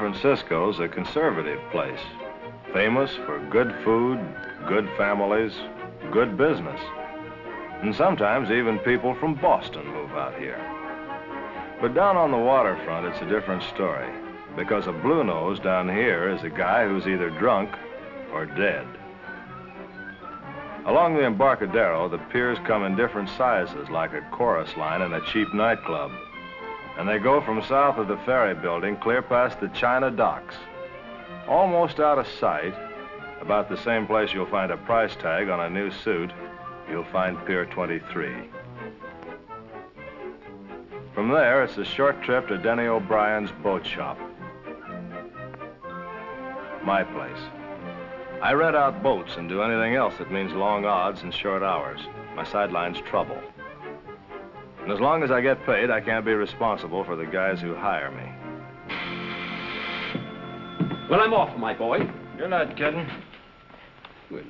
Francisco's a conservative place, famous for good food, good families, good business. And sometimes even people from Boston move out here. But down on the waterfront, it's a different story, because a blue nose down here is a guy who's either drunk or dead. Along the Embarcadero, the piers come in different sizes, like a chorus line in a cheap nightclub. And they go from south of the ferry building clear past the China docks. Almost out of sight, about the same place you'll find a price tag on a new suit, you'll find Pier 23. From there, it's a short trip to Denny O'Brien's boat shop. My place. I rent out boats and do anything else that means long odds and short hours. My sideline's trouble. And as long as I get paid, I can't be responsible for the guys who hire me. Well, I'm off, my boy. You're not kidding? Well.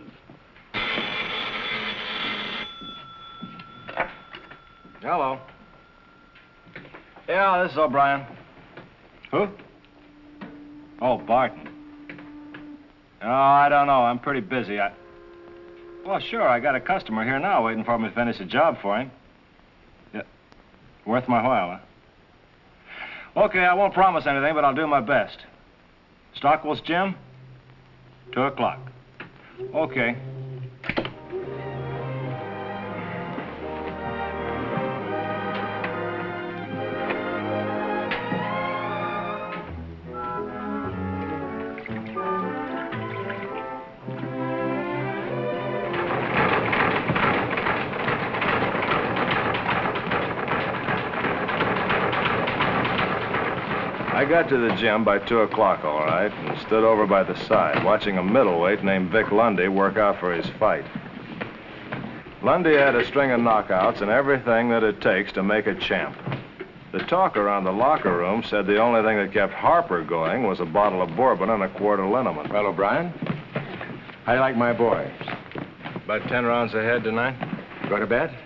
Hello. Yeah, this is O'Brien. Who? Oh, Barton. Oh, I don't know. I'm pretty busy. Well, sure, I got a customer here now waiting for me to finish a job for him. Yeah. Worth my while, huh? Okay, I won't promise anything, but I'll do my best. Stockwell's Jim? 2 o'clock. Okay. I got to the gym by 2 o'clock, all right, and stood over by the side, watching a middleweight named Vic Lundy work out for his fight. Lundy had a string of knockouts and everything that it takes to make a champ. The talk around the locker room said the only thing that kept Harper going was a bottle of bourbon and a quart of liniment. Well, O'Brien, how do you like my boy? About 10 rounds ahead tonight. Go to bed?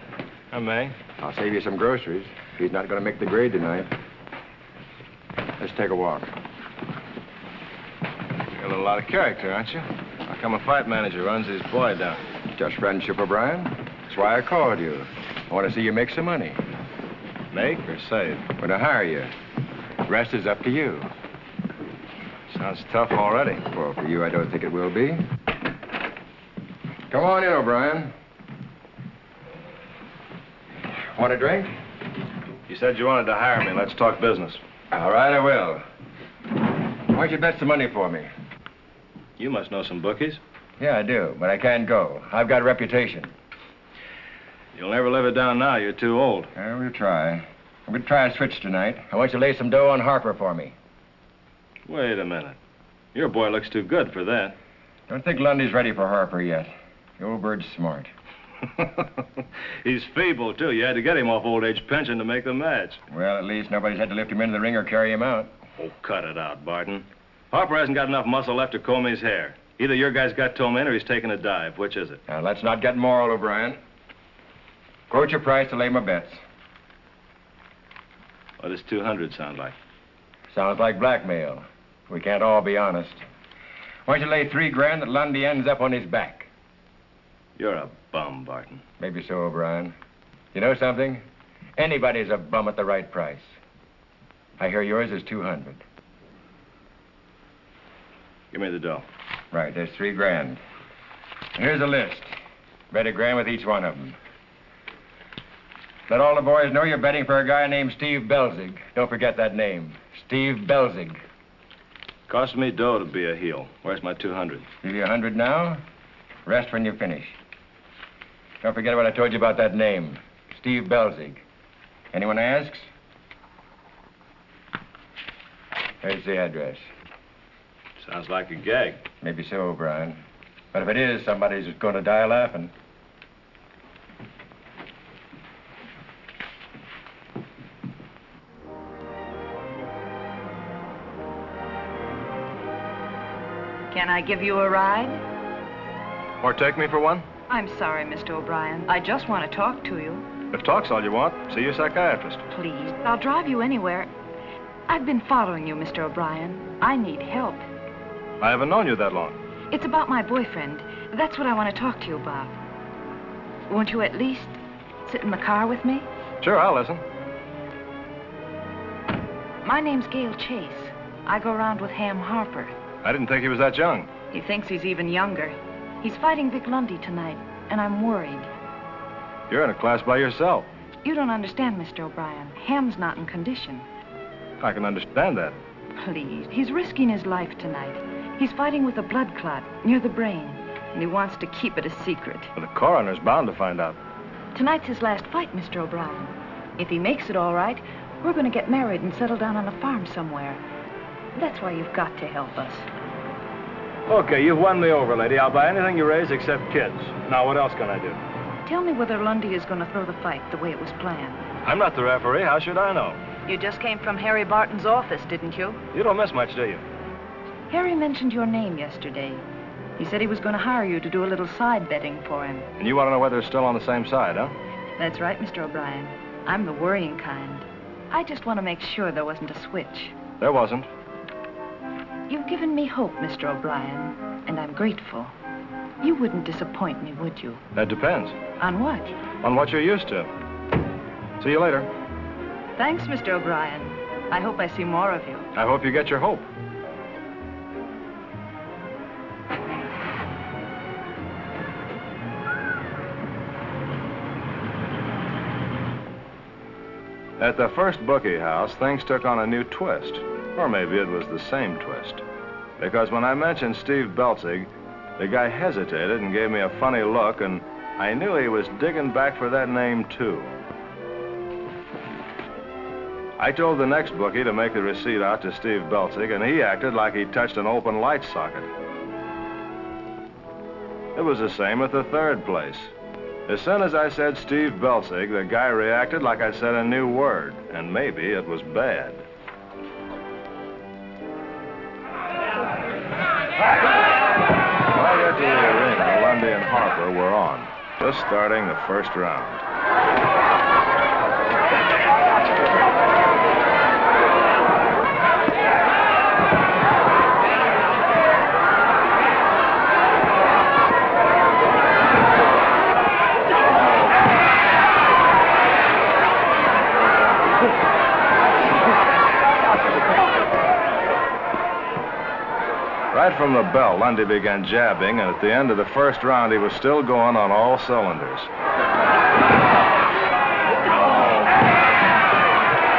I may. I'll save you some groceries. He's not going to make the grade tonight. Let's take a walk. You're a lot of character, aren't you? How come a fight manager runs his boy down? Just friendship, O'Brien. That's why I called you. I want to see you make some money. Make or save? When I hire you. The rest is up to you. Sounds tough already. Well, for you, I don't think it will be. Come on in, O'Brien. Want a drink? You said you wanted to hire me. Let's talk business. All right, I will. Why don't you bet some money for me? You must know some bookies. Yeah, I do, but I can't go. I've got a reputation. You'll never live it down now. You're too old. Yeah, we'll try. I'm going to try a switch tonight. I want you to lay some dough on Harper for me. Wait a minute. Your boy looks too good for that. Don't think Lundy's ready for Harper yet. The old bird's smart. He's feeble, too. You had to get him off old age pension to make the match. Well, at least nobody's had to lift him into the ring or carry him out. Oh, cut it out, Barton. Harper hasn't got enough muscle left to comb his hair. Either your guy's got toe in or he's taking a dive. Which is it? Now, let's not get moral, O'Brien. Quote your price to lay my bets. What does 200 sound like? Sounds like blackmail. We can't all be honest. Why don't you lay $3 grand that Lundy ends up on his back? You're a bum, Barton. Maybe so, O'Brien. You know something? Anybody's a bum at the right price. I hear yours is 200. Give me the dough. Right, there's $3 grand. And here's a list. Bet $1 grand with each one of them. Let all the boys know you're betting for a guy named Steve Belzig. Don't forget that name. Steve Belzig. Cost me dough to be a heel. Where's my 200? Give you 100 now. Rest when you finish. Don't forget what I told you about that name. Steve Belzig. Anyone asks? There's the address. Sounds like a gag. Maybe so, O'Brien. But if it is, somebody's going to die laughing. Can I give you a ride? Or take me for one? I'm sorry, Mr. O'Brien. I just want to talk to you. If talk's all you want, see your psychiatrist. Please. I'll drive you anywhere. I've been following you, Mr. O'Brien. I need help. I haven't known you that long. It's about my boyfriend. That's what I want to talk to you about. Won't you at least sit in the car with me? Sure, I'll listen. My name's Gail Chase. I go around with Ham Harper. I didn't think he was that young. He thinks he's even younger. He's fighting Vic Lundy tonight, and I'm worried. You're in a class by yourself. You don't understand, Mr. O'Brien. Ham's not in condition. I can understand that. Please, he's risking his life tonight. He's fighting with a blood clot near the brain, and he wants to keep it a secret. But the coroner's bound to find out. Tonight's his last fight, Mr. O'Brien. If he makes it all right, we're going to get married and settle down on a farm somewhere. That's why you've got to help us. Okay, you've won me over, lady. I'll buy anything you raise except kids. Now, what else can I do? Tell me whether Lundy is going to throw the fight the way it was planned. I'm not the referee. How should I know? You just came from Harry Barton's office, didn't you? You don't miss much, do you? Harry mentioned your name yesterday. He said he was going to hire you to do a little side betting for him. And you want to know whether it's still on the same side, huh? That's right, Mr. O'Brien. I'm the worrying kind. I just want to make sure there wasn't a switch. There wasn't. You've given me hope, Mr. O'Brien, and I'm grateful. You wouldn't disappoint me, would you? That depends. On what? On what you're used to. See you later. Thanks, Mr. O'Brien. I hope I see more of you. I hope you get your hope. At the first bookie house, things took on a new twist. Or maybe it was the same twist. Because when I mentioned Steve Belzig, the guy hesitated and gave me a funny look, and I knew he was digging back for that name, too. I told the next bookie to make the receipt out to Steve Belzig, and he acted like he touched an open light socket. It was the same at the third place. As soon as I said Steve Belzig, the guy reacted like I said a new word, and maybe it was bad. When I got to the arena, Lundy and Harper were on, just starting the first round. Right from the bell, Lundy began jabbing, and at the end of the first round, he was still going on all cylinders.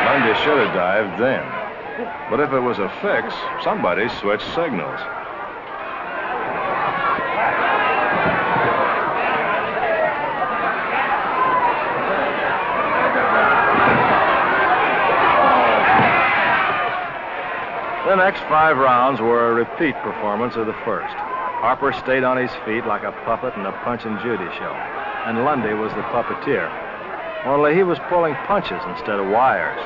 Lundy should have dived then. But if it was a fix, somebody switched signals. The next 5 rounds were a repeat performance of the first. Harper stayed on his feet like a puppet in a Punch and Judy show, and Lundy was the puppeteer. Only he was pulling punches instead of wires.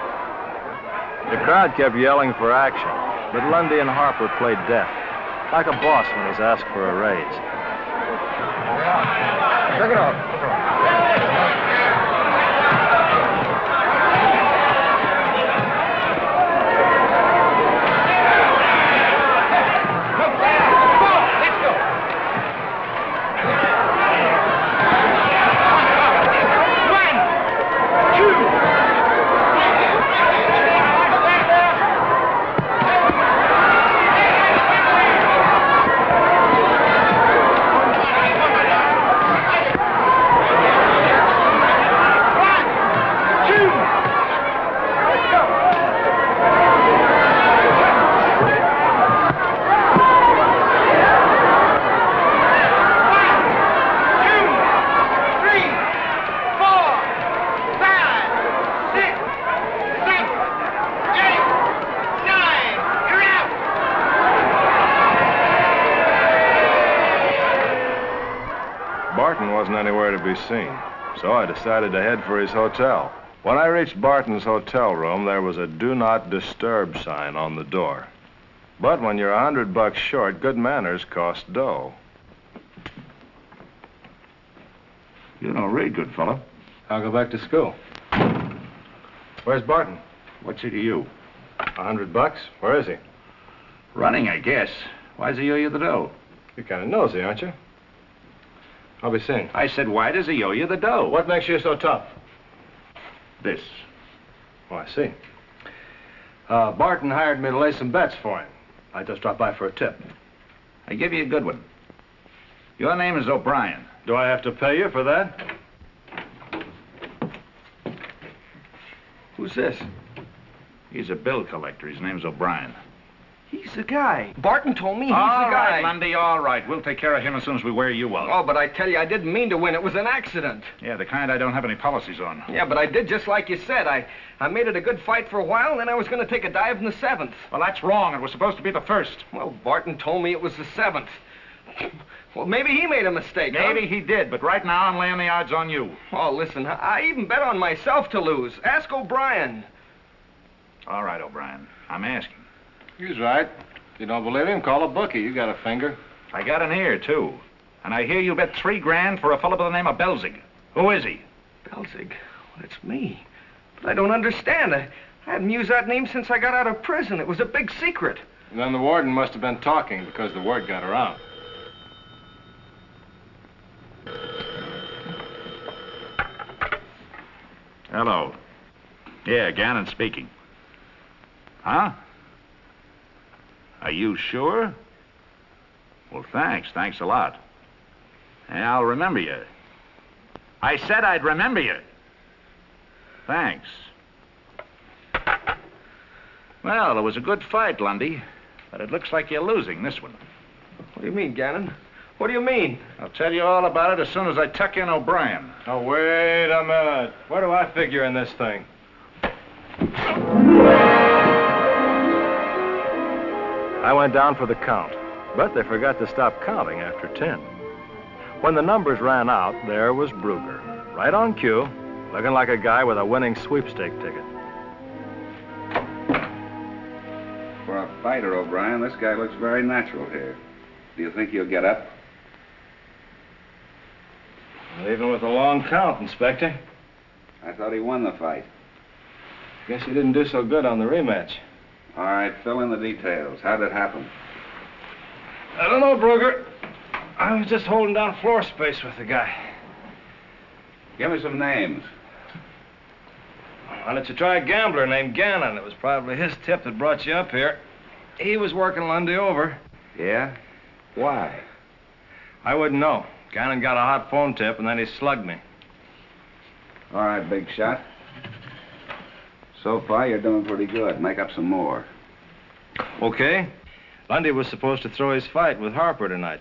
The crowd kept yelling for action, but Lundy and Harper played deaf, like a boss when he's asked for a raise. Check it out. Barton wasn't anywhere to be seen, so I decided to head for his hotel. When I reached Barton's hotel room, there was a "Do Not Disturb" sign on the door. But when you're $100 short, good manners cost dough. You don't read, good fellow. I'll go back to school. Where's Barton? What's he to you? $100? Where is he? Running, I guess. Why does he owe you the dough? You're kind of nosy, aren't you? I'll be seeing. I said, why does he owe you the dough? What makes you so tough? This. Oh, I see. Barton hired me to lay some bets for him. I just dropped by for a tip. I give you a good one. Your name is O'Brien. Do I have to pay you for that? Who's this? He's a bill collector. His name's O'Brien. He's the guy. Barton told me he's All the guy. right, Lundy, all right. We'll take care of him as soon as we wear you out. Oh, but I tell you, I didn't mean to win. It was an accident. Yeah, the kind I don't have any policies on. Yeah, but I did just like you said. I made it a good fight for a while, and then I was going to take a dive in the 7th. Well, that's wrong. It was supposed to be the 1st. Well, Barton told me it was the 7th. Well, maybe he made a mistake, Maybe he did, but right now I'm laying the odds on you. Oh, listen, I even bet on myself to lose. Ask O'Brien. All right, O'Brien. I'm asking. He's right. If you don't believe him, call a bookie. You got a finger. I got an ear, too. And I hear you bet $3,000 for a fellow by the name of Belzig. Who is he? Belzig? Well, it's me. But I don't understand. I hadn't used that name since I got out of prison. It was a big secret. And then the warden must have been talking because the word got around. Hello. Yeah, Gannon speaking. Huh? Are you sure? Well, thanks. Thanks a lot. Yeah, I'll remember you. I said I'd remember you. Thanks. Well, it was a good fight, Lundy. But it looks like you're losing this one. What do you mean, Gannon? What do you mean? I'll tell you all about it as soon as I tuck in O'Brien. Oh, wait a minute. Where do I figure in this thing? I went down for the count, but they forgot to stop counting after 10. When the numbers ran out, there was Brugger, right on cue, looking like a guy with a winning sweepstake ticket. For a fighter, O'Brien, this guy looks very natural here. Do you think he'll get up? Well, even with a long count, Inspector. I thought he won the fight. Guess he didn't do so good on the rematch. All right, fill in the details. How did it happen? I don't know, Brugger. I was just holding down floor space with the guy. Give me some names. Why don't you try a gambler named Gannon? It was probably his tip that brought you up here. He was working Lundy over. Yeah? Why? I wouldn't know. Gannon got a hot phone tip, and then he slugged me. All right, big shot. So far, you're doing pretty good. Make up some more. Okay. Lundy was supposed to throw his fight with Harper tonight.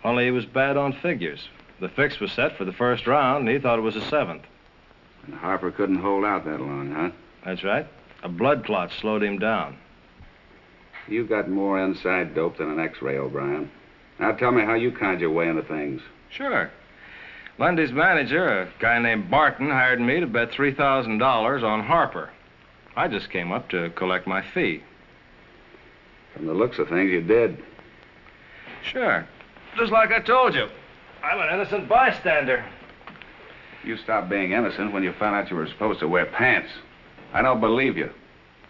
Only he was bad on figures. The fix was set for the first round, and he thought it was the 7th. And Harper couldn't hold out that long, huh? That's right. A blood clot slowed him down. You got more inside dope than an X-ray, O'Brien. Now tell me how you conned your way into things. Sure. Lundy's manager, a guy named Barton, hired me to bet $3,000 on Harper. I just came up to collect my fee. From the looks of things, you did. Sure. Just like I told you. I'm an innocent bystander. You stopped being innocent when you found out you were supposed to wear pants. I don't believe you.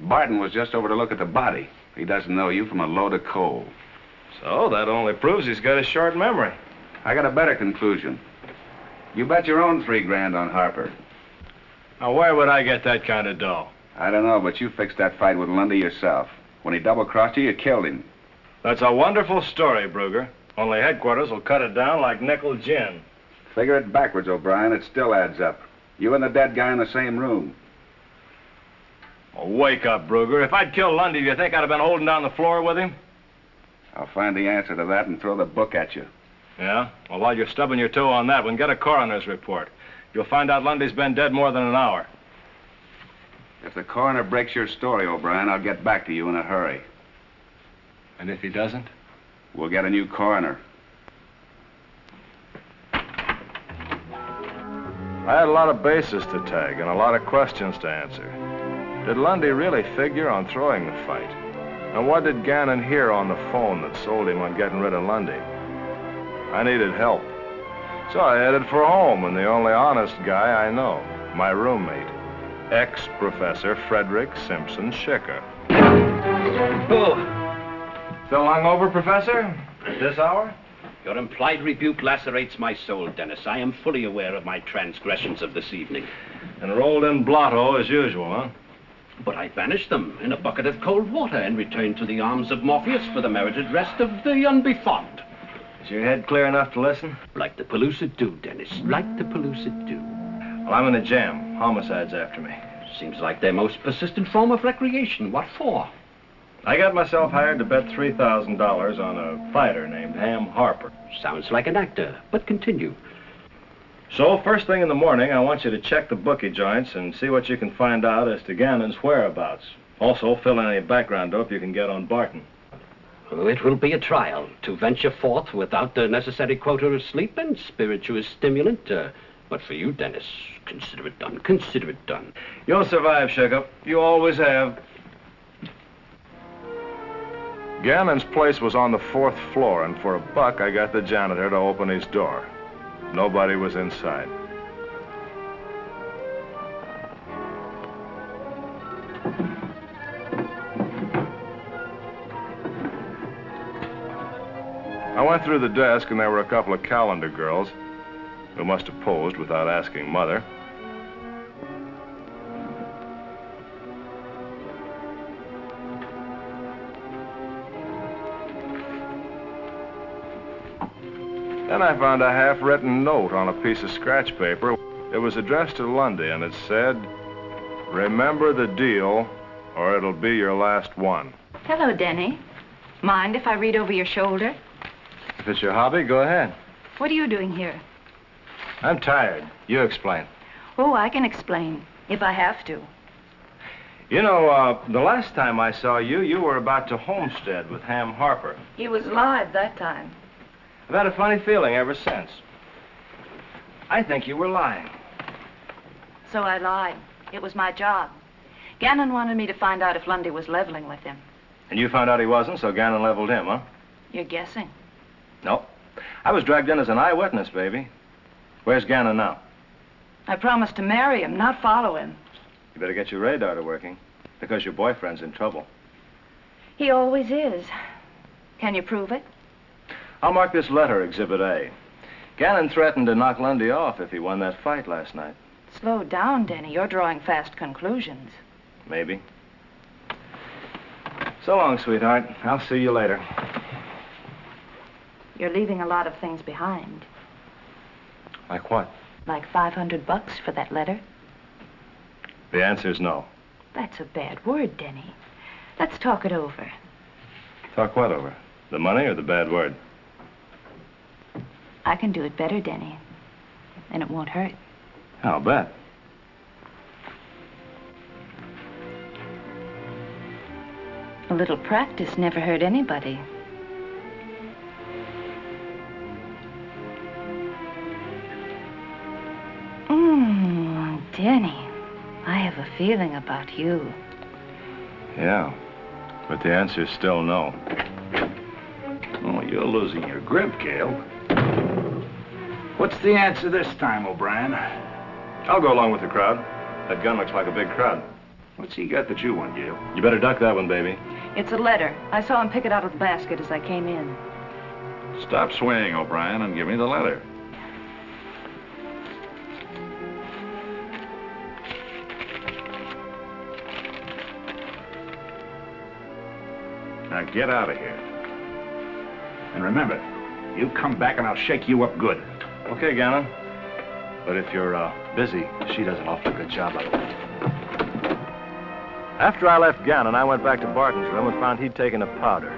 Barton was just over to look at the body. He doesn't know you from a load of coal. So that only proves he's got a short memory. I got a better conclusion. You bet your own $3,000 on Harper. Now, where would I get that kind of dough? I don't know, but you fixed that fight with Lundy yourself. When he double-crossed you, you killed him. That's a wonderful story, Brugger. Only headquarters will cut it down like nickel gin. Figure it backwards, O'Brien. It still adds up. You and the dead guy in the same room. Oh, wake up, Brugger. If I'd killed Lundy, do you think I'd have been holding down the floor with him? I'll find the answer to that and throw the book at you. Yeah? Well, while you're stubbing your toe on that one, get a coroner's report. You'll find out Lundy's been dead more than an hour. If the coroner breaks your story, O'Brien, I'll get back to you in a hurry. And if he doesn't? We'll get a new coroner. I had a lot of bases to tag and a lot of questions to answer. Did Lundy really figure on throwing the fight? And what did Gannon hear on the phone that sold him on getting rid of Lundy? I needed help. So I headed for home and the only honest guy I know, my roommate, ex-Professor Frederick Simpson Schicker. Oh. Still hungover, Professor? At this hour? Your implied rebuke lacerates my soul, Dennis. I am fully aware of my transgressions of this evening. And rolled in blotto as usual, huh? But I banished them in a bucket of cold water and returned to the arms of Morpheus for the merited rest of the unbefond. Is your head clear enough to listen? Like the pellucid dew, Dennis. Like the pellucid dew. Well, I'm in a jam. Homicide's after me. Seems like their most persistent form of recreation. What for? I got myself hired to bet $3,000 on a fighter named Ham Harper. Sounds like an actor, but continue. So, first thing in the morning, I want you to check the bookie joints and see what you can find out as to Gannon's whereabouts. Also, fill in any background dope you can get on Barton. Oh, it will be a trial to venture forth without the necessary quota of sleep and spirituous stimulant. But for you, Dennis, consider it done. Consider it done. You'll survive, Shake-Up. You always have. Gannon's place was on the 4th floor, and for $1, I got the janitor to open his door. Nobody was inside. I went through the desk, and there were a couple of calendar girls who must have posed without asking Mother. Then I found a half-written note on a piece of scratch paper. It was addressed to Lundy, and it said, "Remember the deal, or it'll be your last one." Hello, Denny. Mind if I read over your shoulder? If it's your hobby, go ahead. What are you doing here? I'm tired. You explain. Oh, I can explain, if I have to. You know, the last time I saw you, you were about to homestead with Ham Harper. He was live that time. I've had a funny feeling ever since. I think you were lying. So I lied. It was my job. Gannon wanted me to find out if Lundy was leveling with him. And you found out he wasn't, so Gannon leveled him, huh? You're guessing. No. I was dragged in as an eyewitness, baby. Where's Gannon now? I promised to marry him, not follow him. You better get your radar to working, because your boyfriend's in trouble. He always is. Can you prove it? I'll mark this letter Exhibit A. Gannon threatened to knock Lundy off if he won that fight last night. Slow down, Denny. You're drawing fast conclusions. Maybe. So long, sweetheart. I'll see you later. You're leaving a lot of things behind. Like what? Like $500 for that letter. The answer's no. That's a bad word, Denny. Let's talk it over. Talk what over? The money or the bad word? I can do it better, Denny. And it won't hurt. I'll bet. A little practice never hurt anybody. Denny, I have a feeling about you. Yeah, but the answer's still no. Oh, you're losing your grip, Gail. What's the answer this time, O'Brien? I'll go along with the crowd. That gun looks like a big crowd. What's he got that you want, Gail? You better duck that one, baby. It's a letter. I saw him pick it out of the basket as I came in. Stop swaying, O'Brien, and give me the letter. Now get out of here. And remember, you come back and I'll shake you up good. Okay, Gannon. But if you're busy, she does an awfully good job of it. After I left Gannon, I went back to Barton's room and found he'd taken a powder.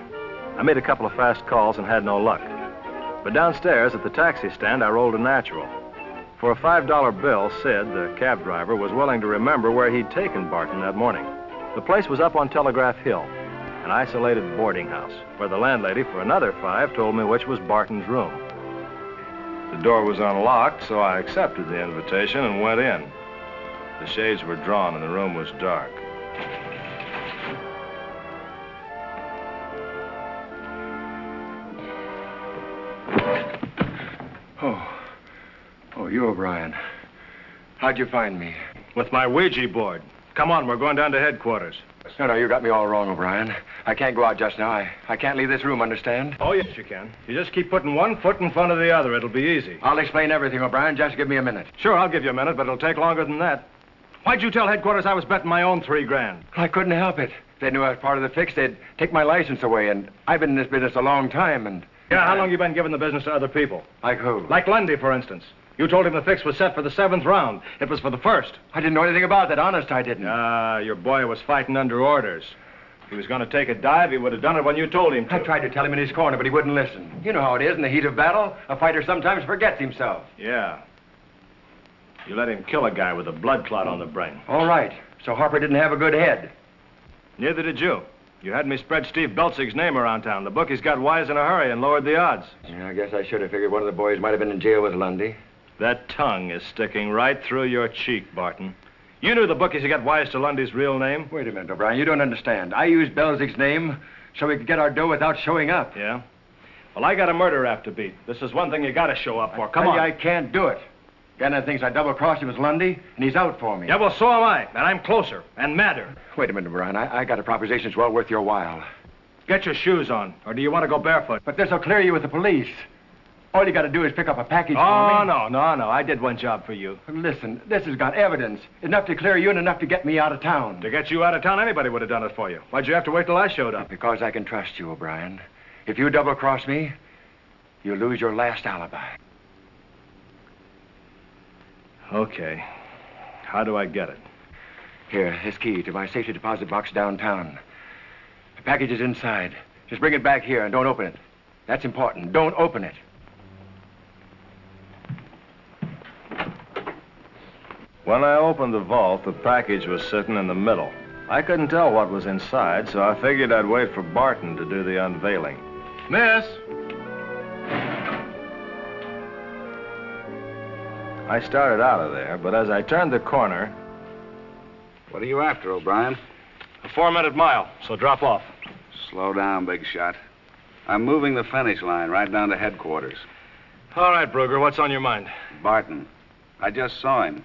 I made a couple of fast calls and had no luck. But downstairs at the taxi stand, I rolled a natural. For a $5 bill, Sid, the cab driver, was willing to remember where he'd taken Barton that morning. The place was up on Telegraph Hill, an isolated boarding house, where the landlady, for another $5, told me which was Barton's room. The door was unlocked, so I accepted the invitation and went in. The shades were drawn and the room was dark. Oh, you, O'Brien. How'd you find me? With my Ouija board. Come on, we're going down to headquarters. No, you got me all wrong, O'Brien. I can't go out just now. I can't leave this room, understand? Oh, yes, you can. You just keep putting one foot in front of the other. It'll be easy. I'll explain everything, O'Brien. Just give me a minute. Sure, I'll give you a minute, but it'll take longer than that. Why'd you tell headquarters I was betting my own $3,000? I couldn't help it. If they knew I was part of the fix, they'd take my license away, and I've been in this business a long time, and... Yeah, how long you been giving the business to other people? Like who? Like Lundy, for instance. You told him the fix was set for the 7th round. It was for the 1st. I didn't know anything about that. Honest, I didn't. Your boy was fighting under orders. If he was going to take a dive, he would have done it when you told him to. I tried to tell him in his corner, but he wouldn't listen. You know how it is in the heat of battle. A fighter sometimes forgets himself. Yeah. You let him kill a guy with a blood clot on the brain. All right. So Harper didn't have a good head. Neither did you. You had me spread Steve Belzig's name around town. The bookies got wise in a hurry and lowered the odds. Yeah, I guess I should have figured one of the boys might have been in jail with Lundy. That tongue is sticking right through your cheek, Barton. You knew the bookies had got wise to Lundy's real name. Wait a minute, O'Brien. You don't understand. I used Belzig's name so we could get our dough without showing up. Yeah? Well, I got a murder rap to beat. This is one thing you got to show up for. Come on. I can't do it. Gannon thinks I double-crossed him with Lundy, and he's out for me. Yeah, well, so am I. And I'm closer and madder. Wait a minute, O'Brien. I got a proposition that's well worth your while. Get your shoes on, or do you want to go barefoot? But this'll clear you with the police. All you got to do is pick up a package for me. Oh, no. I did one job for you. Listen, this has got evidence. Enough to clear you and enough to get me out of town. To get you out of town, anybody would have done it for you. Why'd you have to wait till I showed up? Because I can trust you, O'Brien. If you double-cross me, you lose your last alibi. Okay. How do I get it? Here, this key to my safety deposit box downtown. The package is inside. Just bring it back here and don't open it. That's important. Don't open it. When I opened the vault, the package was sitting in the middle. I couldn't tell what was inside, so I figured I'd wait for Barton to do the unveiling. Miss! I started out of there, but as I turned the corner... What are you after, O'Brien? A 4-minute mile, so drop off. Slow down, big shot. I'm moving the finish line right down to headquarters. All right, Brugger, what's on your mind? Barton. I just saw him.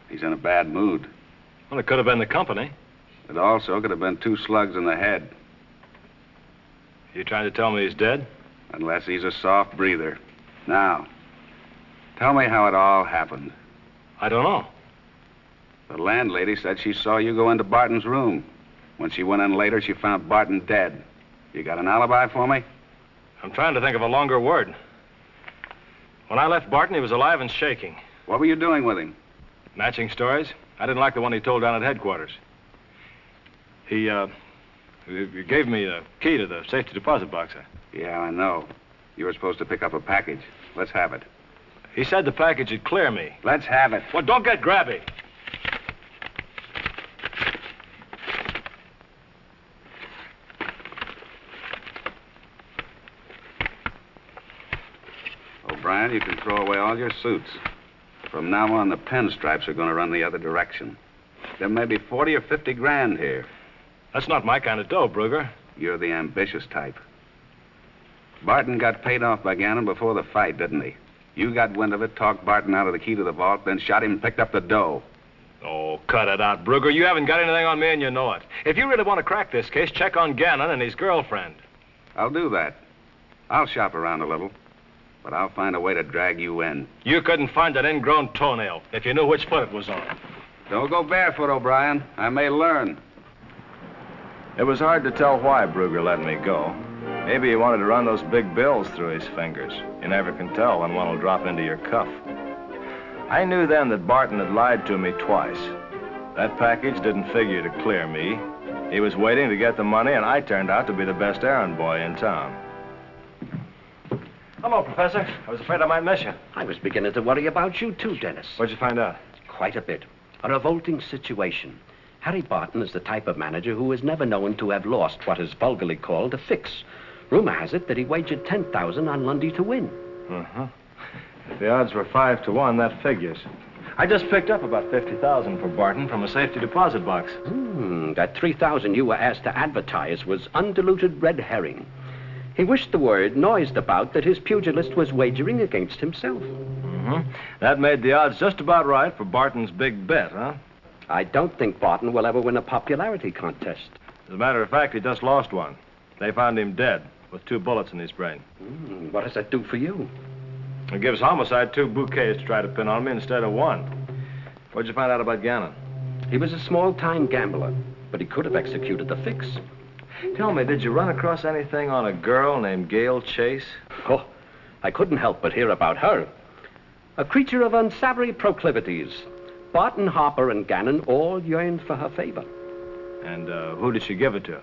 He's in a bad mood. Well, it could have been the company. It also could have been 2 slugs in the head. You trying to tell me he's dead? Unless he's a soft breather. Now, tell me how it all happened. I don't know. The landlady said she saw you go into Barton's room. When she went in later, she found Barton dead. You got an alibi for me? I'm trying to think of a longer word. When I left Barton, he was alive and shaking. What were you doing with him? Matching stories. I didn't like the one he told down at headquarters. He gave me the key to the safety deposit box. Yeah, I know. You were supposed to pick up a package. Let's have it. He said the package would clear me. Let's have it. Well, don't get grabby. O'Brien, you can throw away all your suits. From now on, the pinstripes are going to run the other direction. There may be 40 or 50 grand here. That's not my kind of dough, Brugger. You're the ambitious type. Barton got paid off by Gannon before the fight, didn't he? You got wind of it, talked Barton out of the key to the vault, then shot him and picked up the dough. Oh, cut it out, Brugger. You haven't got anything on me and you know it. If you really want to crack this case, check on Gannon and his girlfriend. I'll do that. I'll shop around a little. But I'll find a way to drag you in. You couldn't find an ingrown toenail if you knew which foot it was on. Don't go barefoot, O'Brien. I may learn. It was hard to tell why Brugger let me go. Maybe he wanted to run those big bills through his fingers. You never can tell when one will drop into your cuff. I knew then that Barton had lied to me twice. That package didn't figure to clear me. He was waiting to get the money, and I turned out to be the best errand boy in town. Hello, Professor. I was afraid I might miss you. I was beginning to worry about you, too, Dennis. What'd you find out? Quite a bit. A revolting situation. Harry Barton is the type of manager who is never known to have lost what is vulgarly called a fix. Rumor has it that he wagered $10,000 on Lundy to win. Uh-huh. If the odds were 5 to 1, that figures. I just picked up about $50,000 for Barton from a safety deposit box. That $3,000 you were asked to advertise was undiluted red herring. He wished the word noised about that his pugilist was wagering against himself. That made the odds just about right for Barton's big bet, huh? I don't think Barton will ever win a popularity contest. As a matter of fact, he just lost one. They found him dead with 2 bullets in his brain. What does that do for you? It gives homicide 2 bouquets to try to pin on me instead of 1. What'd you find out about Gannon? He was a small-time gambler, but he could have executed the fix. Tell me, did you run across anything on a girl named Gail Chase? Oh, I couldn't help but hear about her. A creature of unsavory proclivities. Barton, Harper, and Gannon all yearned for her favor. And who did she give it to?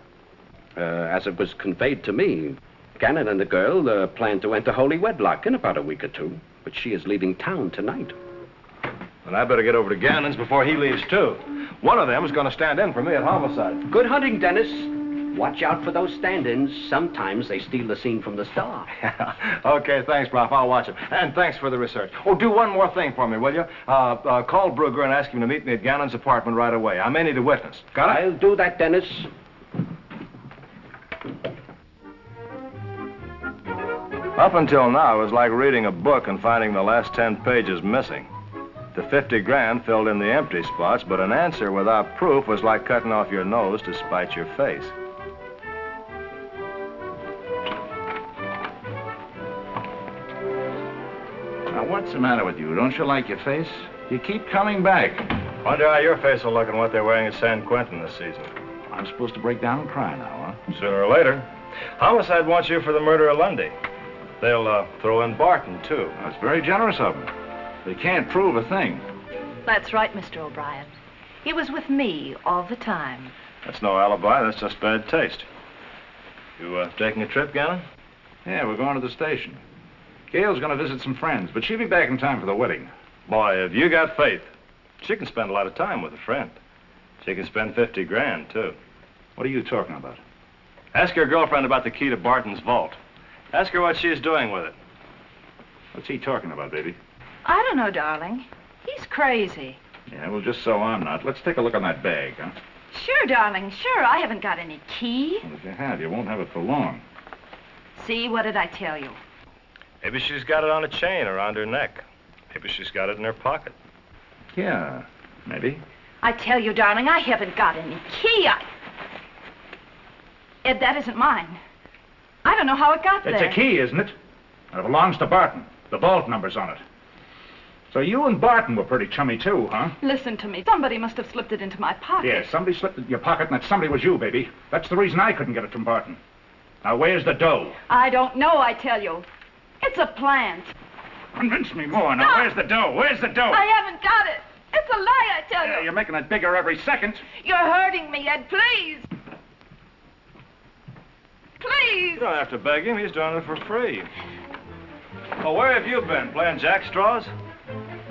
As it was conveyed to me, Gannon and the girl plan to enter holy wedlock in about a week or 2, but she is leaving town tonight. Then I better get over to Gannon's before he leaves, too. One of them is going to stand in for me at homicide. Good hunting, Dennis. Watch out for those stand-ins. Sometimes they steal the scene from the star. Okay, thanks, Prof. I'll watch him. And thanks for the research. Oh, do one more thing for me, will you? Call Brugger and ask him to meet me at Gannon's apartment right away. I may need a witness. Got it? I'll do that, Dennis. Up until now, it was like reading a book and finding the last 10 pages missing. The 50 grand filled in the empty spots, but an answer without proof was like cutting off your nose to spite your face. Now, what's the matter with you? Don't you like your face? You keep coming back. Wonder how your face will look in what they're wearing at San Quentin this season. I'm supposed to break down and cry now, huh? Sooner or later. Homicide wants you for the murder of Lundy. They'll throw in Barton, too. That's very generous of them. They can't prove a thing. That's right, Mr. O'Brien. He was with me all the time. That's no alibi. That's just bad taste. You taking a trip, Gannon? Yeah, we're going to the station. Gail's going to visit some friends, but she'll be back in time for the wedding. Boy, if you got faith, she can spend a lot of time with a friend. She can spend 50 grand, too. What are you talking about? Ask your girlfriend about the key to Barton's vault. Ask her what she's doing with it. What's he talking about, baby? I don't know, darling. He's crazy. Yeah, well, just so I'm not. Let's take a look on that bag, huh? Sure, darling, sure. I haven't got any key. Well, if you have, you won't have it for long. See, what did I tell you? Maybe she's got it on a chain around her neck. Maybe she's got it in her pocket. Yeah, maybe. I tell you, darling, I haven't got any key. Ed, that isn't mine. I don't know how it got there. It's a key, isn't it? It belongs to Barton. The vault number's on it. So you and Barton were pretty chummy, too, huh? Listen to me. Somebody must have slipped it into my pocket. Yes, somebody slipped it in your pocket, and that somebody was you, baby. That's the reason I couldn't get it from Barton. Now, where's the dough? I don't know, I tell you. It's a plant. Convince me more. Now, Stop. where's the dough? Where's the dough? I haven't got it. It's a lie, I tell Yeah, you. you're making it bigger every second. You're hurting me, Ed, please. Please. You don't have to beg him. He's doing it for free. Oh, where have you been? Playing jackstraws?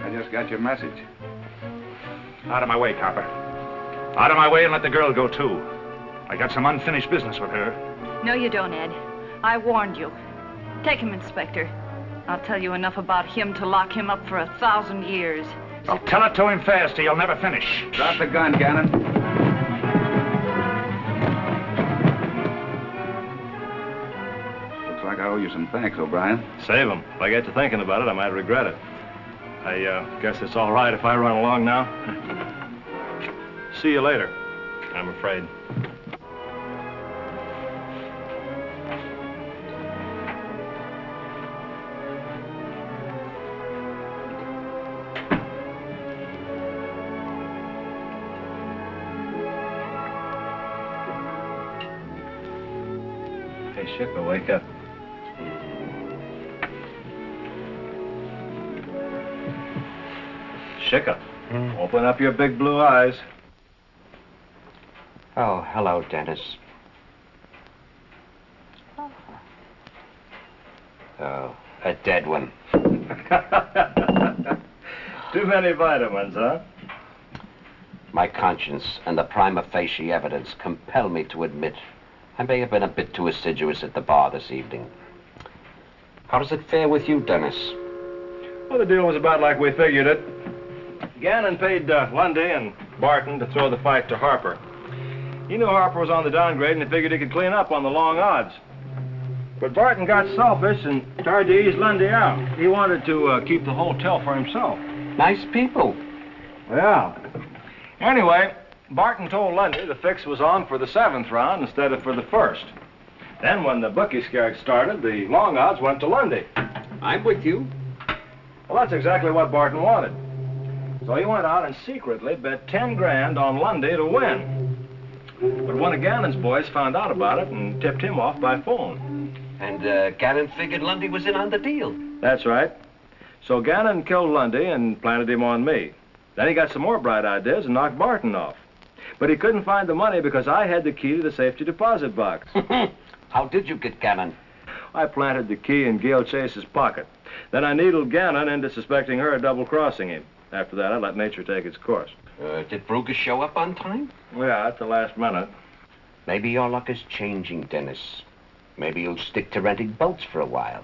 I just got your message. Out of my way, copper. Out of my way and let the girl go, too. I got some unfinished business with her. No, you don't, Ed. I warned you. Take him, Inspector. I'll tell you enough about him to lock him up for 1,000 years. I'll tell it to him fast or you'll never finish. Drop the gun, Gannon. Looks like I owe you some thanks, O'Brien. Save him. If I get to thinking about it, I might regret it. I guess it's all right if I run along now. See you later, I'm afraid. Hey, Shipper, wake up. Shika, open up your big blue eyes. Oh, hello, Dennis. Oh, a dead one. Too many vitamins, huh? My conscience and the prima facie evidence compel me to admit I may have been a bit too assiduous at the bar this evening. How does it fare with you, Dennis? Well, the deal was about like we figured it. Gannon paid Lundy and Barton to throw the fight to Harper. He knew Harper was on the downgrade and he figured he could clean up on the long odds. But Barton got selfish and tried to ease Lundy out. He wanted to keep the hotel for himself. Nice people. Well, Anyway, Barton told Lundy the fix was on for the 7th round instead of for the 1st. Then when the bookie scare started, the long odds went to Lundy. I'm with you. Well, that's exactly what Barton wanted. So he went out and secretly bet 10 grand on Lundy to win. But one of Gannon's boys found out about it and tipped him off by phone. And Gannon figured Lundy was in on the deal. That's right. So Gannon killed Lundy and planted him on me. Then he got some more bright ideas and knocked Barton off. But he couldn't find the money because I had the key to the safety deposit box. How did you get Gannon? I planted the key in Gail Chase's pocket. Then I needled Gannon into suspecting her of double-crossing him. After that, I let nature take its course. Did Berke show up on time? Yeah, at the last minute. Maybe your luck is changing, Dennis. Maybe you'll stick to renting boats for a while.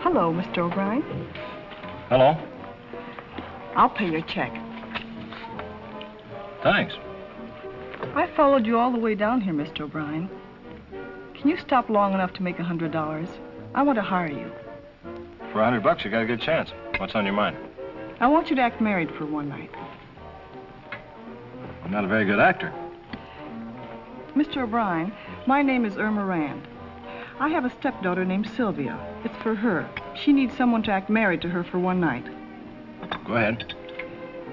Hello, Mr. O'Brien. Hello. I'll pay your check. Thanks. I followed you all the way down here, Mr. O'Brien. Can you stop long enough to make $100? I want to hire you. For $100, you got a good chance. What's on your mind? I want you to act married for one night. I'm not a very good actor. Mr. O'Brien, my name is Irma Rand. I have a stepdaughter named Sylvia. It's for her. She needs someone to act married to her for one night. Go ahead.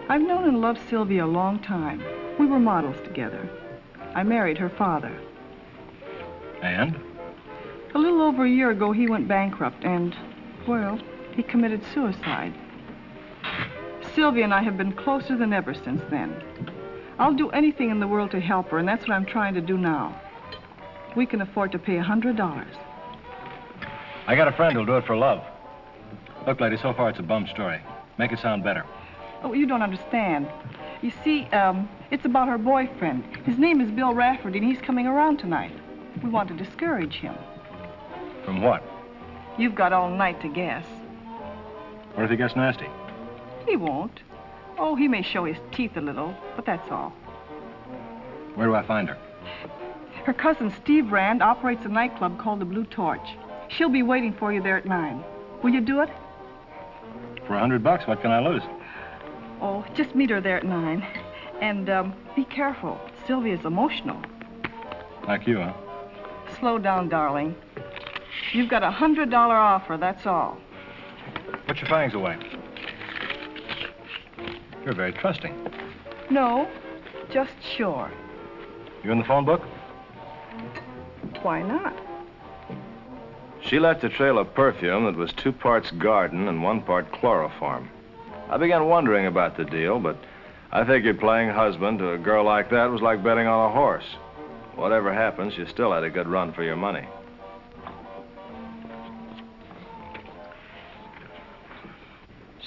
I've known and loved Sylvia a long time. We were models together. I married her father. And? A little over a year ago, he went bankrupt and, well, he committed suicide. Sylvia and I have been closer than ever since then. I'll do anything in the world to help her, and that's what I'm trying to do now. We can afford to pay $100. I got a friend who'll do it for love. Look, lady, so far it's a bum story. Make it sound better. Oh, you don't understand. You see, it's about her boyfriend. His name is Bill Rafferty, and he's coming around tonight. We want to discourage him. From what? You've got all night to guess. What if he gets nasty? He won't. Oh, he may show his teeth a little, but that's all. Where do I find her? Her cousin Steve Rand operates a nightclub called the Blue Torch. She'll be waiting for you there at 9. Will you do it? For $100, what can I lose? Oh, just meet her there at 9. And, be careful. Sylvia's emotional. Like you, huh? Slow down, darling. You've got a $100 offer, that's all. Put your fangs away. You're very trusting. No, just sure. You in the phone book? Why not? She left a trail of perfume that was 2 parts garden and 1 part chloroform. I began wondering about the deal, but I figured playing husband to a girl like that was like betting on a horse. Whatever happens, you still had a good run for your money.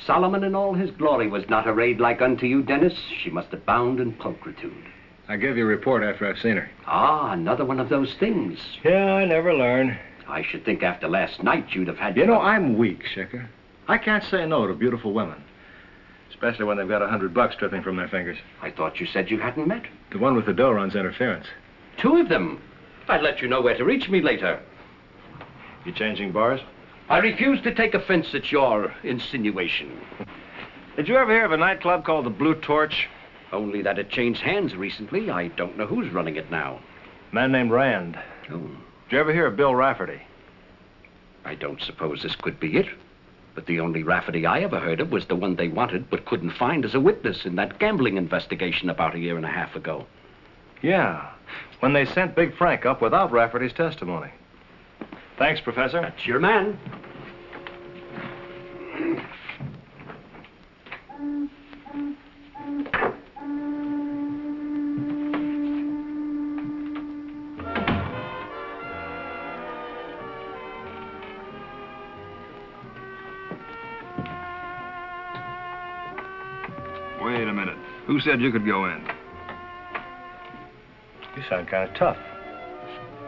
Solomon in all his glory was not arrayed like unto you, Dennis. She must abound in pulchritude. I'll give you a report after I've seen her. Ah, another one of those things. Yeah, I never learn. I should think after last night you'd have had... You know, I'm weak, Schicker. I can't say no to beautiful women. Especially when they've got $100 dripping from their fingers. I thought you said you hadn't met. The one with the dough runs interference. 2 of them. I'd let you know where to reach me later. You changing bars? I refuse to take offense at your insinuation. Did you ever hear of a nightclub called the Blue Torch? Only that it changed hands recently. I don't know who's running it now. A man named Rand. Oh. Did you ever hear of Bill Rafferty? I don't suppose this could be it. But the only Rafferty I ever heard of was the one they wanted but couldn't find as a witness in that gambling investigation about a year and a half ago. Yeah, when they sent Big Frank up without Rafferty's testimony. Thanks, Professor. That's your man. Wait a minute. Who said you could go in? You sound kind of tough.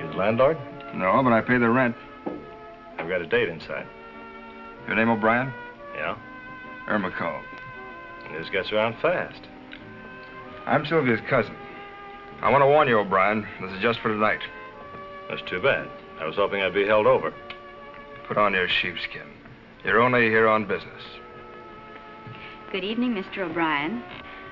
You the landlord? No, but I pay the rent. I've got a date inside. Your name O'Brien? Yeah? Irma called. This gets around fast. I'm Sylvia's cousin. I want to warn you, O'Brien, this is just for tonight. That's too bad. I was hoping I'd be held over. Put on your sheepskin. You're only here on business. Good evening, Mr. O'Brien.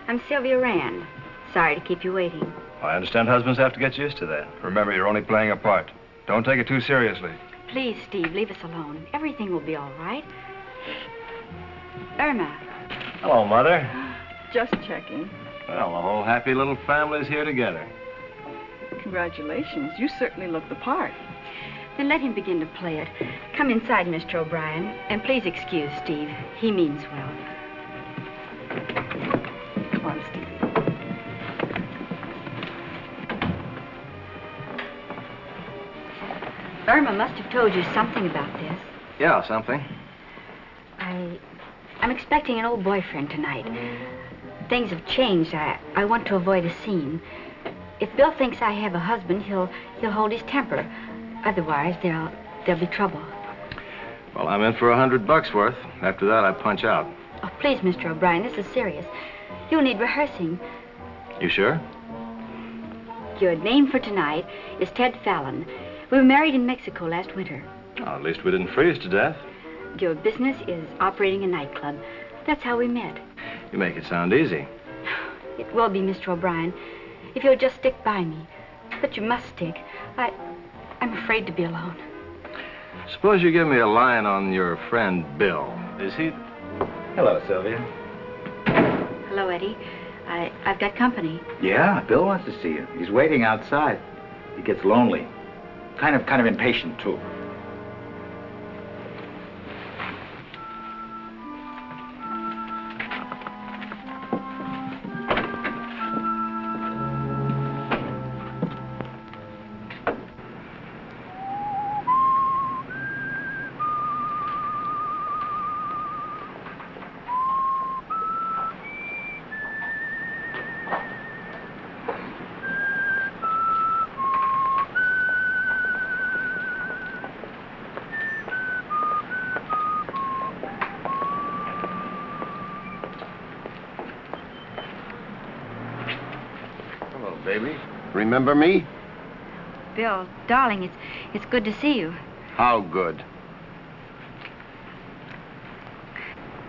I'm Sylvia Rand. Sorry to keep you waiting. I understand husbands have to get used to that. Remember, you're only playing a part. Don't take it too seriously. Please, Steve, leave us alone. Everything will be all right. Irma. Hello, Mother. Just checking. Well, the whole happy little family's here together. Congratulations. You certainly look the part. Then let him begin to play it. Come inside, Mr. O'Brien, and please excuse Steve. He means well. Come on, Steve. Irma must have told you something about this. Yeah, something. I'm expecting an old boyfriend tonight. Things have changed. I want to avoid a scene. If Bill thinks I have a husband, he'll hold his temper. Otherwise, there'll be trouble. Well, I'm in for $100 worth. After that, I punch out. Oh, please, Mr. O'Brien, this is serious. You'll need rehearsing. You sure? Your name for tonight is Ted Fallon. We were married in Mexico last winter. Oh, at least we didn't freeze to death. Your business is operating a nightclub. That's how we met. You make it sound easy. It will be, Mr. O'Brien, if you'll just stick by me. But you must stick. I'm afraid to be alone. Suppose you give me a line on your friend Bill. Is he... Hello, Sylvia. Hello, Eddie. I've got company. Yeah, Bill wants to see you. He's waiting outside. He gets lonely. Kind of impatient, too. Baby, remember me? Bill, darling, it's good to see you. How good?